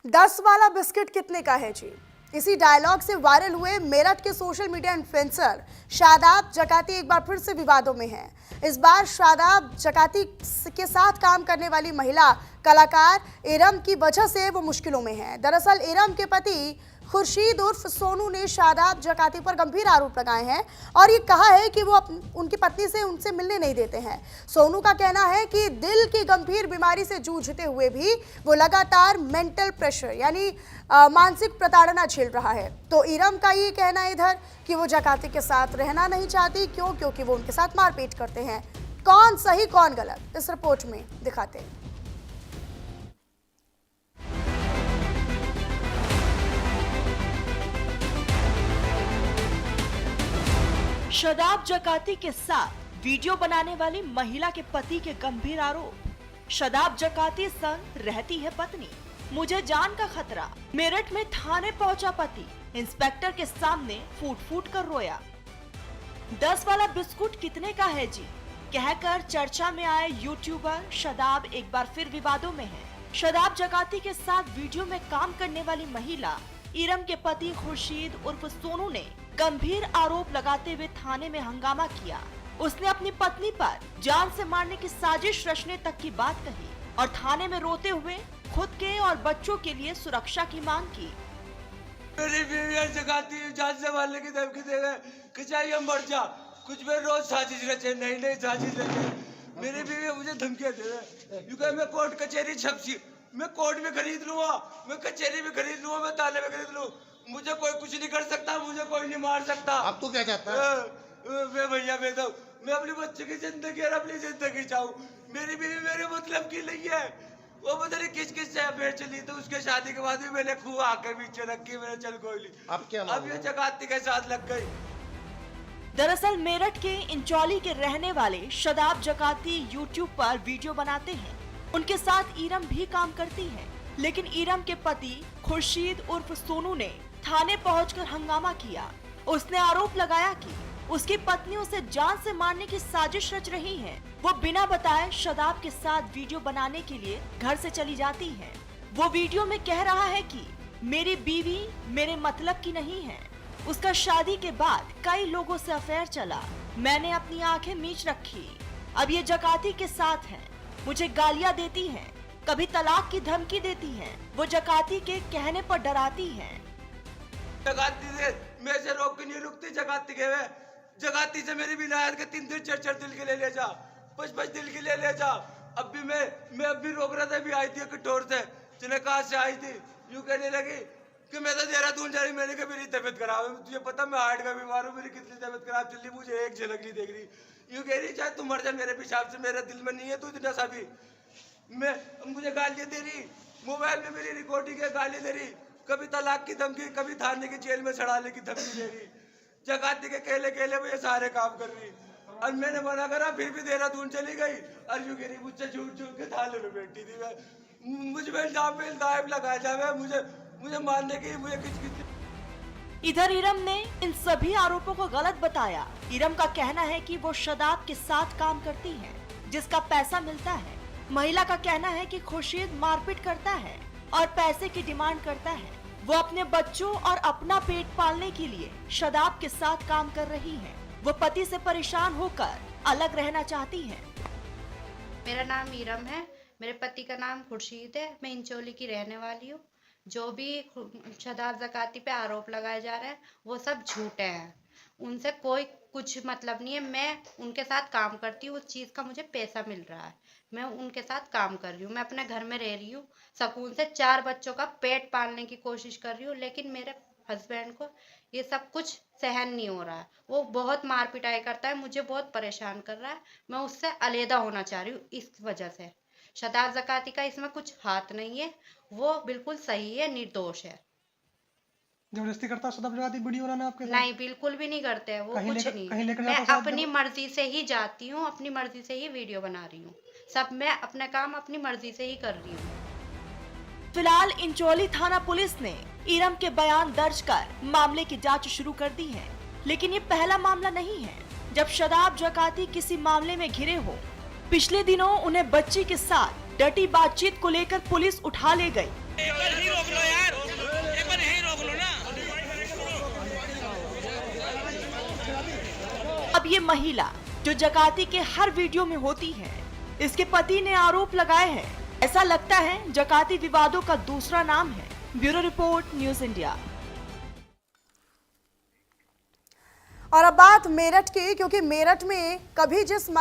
10 वाला बिस्किट कितने का है जी? इसी डायलॉग से वायरल हुए मेरठ के सोशल मीडिया इन्फ्लुएंसर शादाब जकाती एक बार फिर से विवादों में हैं। इस बार शादाब जकाती के साथ काम करने वाली महिला कलाकार इरम की वजह से वो मुश्किलों में हैं। दरअसल इरम के पति खुर्शीद उर्फ सोनू ने शादाब जकाती पर गंभीर आरोप लगाए हैं और ये कहा है कि वो उनकी पत्नी से उनसे मिलने नहीं देते हैं। सोनू का कहना है कि दिल की गंभीर बीमारी से जूझते हुए भी वो लगातार मेंटल प्रेशर यानी मानसिक प्रताड़ना झेल रहा है। तो इरम का ये कहना है इधर कि वो जकाती के साथ रहना नहीं चाहती, क्योंकि वो उनके साथ मारपीट करते हैं। कौन सही कौन गलत, इस रिपोर्ट में दिखाते हैं। शादाब जकाती के साथ वीडियो बनाने वाली महिला के पति के गंभीर आरोप। शादाब जकाती संग रहती है पत्नी, मुझे जान का खतरा। मेरठ में थाने पहुंचा पति, इंस्पेक्टर के सामने फूट फूट कर रोया। 10 वाला बिस्कुट कितने का है जी? कहकर चर्चा में आए यूट्यूबर शादाब एक बार फिर विवादों में है। शादाब जकाती के साथ वीडियो में काम करने वाली महिला इरम के पति खुर्शीद उर्फ सोनू ने गंभीर आरोप लगाते हुए थाने में हंगामा किया। उसने अपनी पत्नी पर जान से मारने की साजिश रचने तक की बात कही और थाने में रोते हुए खुद के और बच्चों के लिए सुरक्षा की मांग की। मेरी बीवी जगाती जान से मारने की धमकी दे गए कि चाहिए मर जा, कुछ भी रोज साजिश रचे, नई साजिश रचे। मेरी बीवी मुझे धमकियां दे रहे, यूं कहे मैं कोर्ट कचहरी छपसी, मैं कोर्ट में खरीद लूंगा, मैं कचहरी में खरीद लूंगा, मैं थाने में खरीद लूं, मुझे कोई कुछ नहीं कर सकता, मुझे कोई नहीं मार सकता। अब तो क्या चाहता है? मैं भैया मैं अपनी बच्चे की जिंदगी और अपनी जिंदगी चाहूँ। मेरी बीवी मेरे मतलब की नहीं है, वो पता नहीं किस से अफेयर चली, तो उसके शादी के बाद भी मैंने खूह आकर पीछे रखी, मैंने चल कोई ली। अब क्या? अब ये जकाती के साथ लग गई। दरअसल मेरठ के इंचौली के रहने वाले शादाब जकाती यूट्यूब पर वीडियो बनाते हैं। उनके साथ इरम भी काम करती है, लेकिन इरम के पति खुर्शीद उर्फ सोनू ने थाने पहुंचकर हंगामा किया। उसने आरोप लगाया कि उसकी पत्नी उसे जान से मारने की साजिश रच रही है। वो बिना बताए शादाब के साथ वीडियो बनाने के लिए घर से चली जाती है। वो वीडियो में कह रहा है कि मेरी बीवी मेरे मतलब की नहीं है, उसका शादी के बाद कई लोगों से अफेयर चला, मैंने अपनी आंखें मीच रखी, अब ये जकाती के साथ है, मुझे गालियां देती है, कभी तलाक की धमकी देती है, वो जकाती के कहने पर डराती है। जगाती से मैं से रोक के नहीं रुकती, जगाती के वे जगाती से मेरी विलायत के 3 4 दिल के ले जा, 5 दिल के ले जा। अब भी मैं अब भी रोक रहा था, भी आई थी कटोर से, जिन्हें कहा से आई थी, यूं कहने लगी कि मैं तो देहरादून जा रही, मैंने कहा मेरी तबीयत खराब है, तुझे पता मैं हार्ट का बीमार हूँ, मेरी कितनी तबीयत खराब चल रही, मुझे एक झलक नहीं देख रही। यूं कह रही चाहे तू मर जा मेरे पेशाब से, मेरे दिल में नहीं है तू इतना सा भी। मैं मुझे गालियां दे रही, मोबाइल में मेरी रिकॉर्डिंग है, गाली दे रही, कभी तलाक की धमकी, कभी थाने की जेल में चढ़ाने की धमकी दे रही। जगाती के केले वो ये सारे काम कर रही, और मैंने मना करा, फिर भी देहरादून चली गई और यूं कह रही मुझसे झूठ के थाने में बैठी थी। मैं मुझ में इल्जाम लगाया जाए, मुझे मारने की, मुझे किस इधर इरम ने इन सभी आरोपों को गलत बताया। इरम का कहना है कि वो शादाब के साथ काम करती है, जिसका पैसा मिलता है। महिला का कहना है कि खुर्शीद मारपीट करता है और पैसे की डिमांड करता है। वो अपने बच्चों और अपना पेट पालने के लिए शादाब के साथ काम कर रही है। वो पति से परेशान होकर अलग रहना चाहती है। मेरा नाम इरम है, मेरे पति का नाम खुर्शीद है, मैं इंचौली की रहने वाली हूँ। जो भी शादाब जकाती पे आरोप लगाए जा रहे हैं वो सब झूठे हैं, उनसे कोई कुछ मतलब नहीं है। मैं उनके साथ काम करती हूँ, उस चीज़ का मुझे पैसा मिल रहा है, मैं उनके साथ काम कर रही हूँ, मैं अपने घर में रह रही हूँ, सुकून से 4 बच्चों का पेट पालने की कोशिश कर रही हूँ। लेकिन मेरे हस्बैंड को ये सब कुछ सहन नहीं हो रहा है, वो बहुत मार पिटाई करता है, मुझे बहुत परेशान कर रहा है। मैं उससे अलहदा होना चाह रही हूँ इस वजह से। शादाब जकाती का इसमें कुछ हाथ नहीं है, वो बिल्कुल सही है, निर्दोष है। जबरदस्ती करता शादाब जकाती वीडियो बनाना आपके साथ? नहीं, बिल्कुल भी नहीं करते हैं वो, कुछ नहीं। मैं अपनी मर्जी से ही जाती हूँ, अपनी मर्जी से ही वीडियो बना रही हूँ, सब मैं अपना काम अपनी मर्जी से ही कर रही हूँ। फिलहाल इंचौली थाना पुलिस ने इरम के बयान दर्ज कर मामले की जांच शुरू कर दी है, लेकिन ये पहला मामला नहीं है जब शादाब जकाती किसी मामले में घिरे हो। पिछले दिनों उन्हें बच्ची के साथ डटी बातचीत को लेकर पुलिस उठा ले गई। रोक लो यार, एक बार यहीं रोक लो ना। अब ये महिला जो जकाती के हर वीडियो में होती है, इसके पति ने आरोप लगाए हैं। ऐसा लगता है जकाती विवादों का दूसरा नाम है। Bureau report, news India. और अब बात मेरठ की, क्योंकि मेरठ में कभी जिस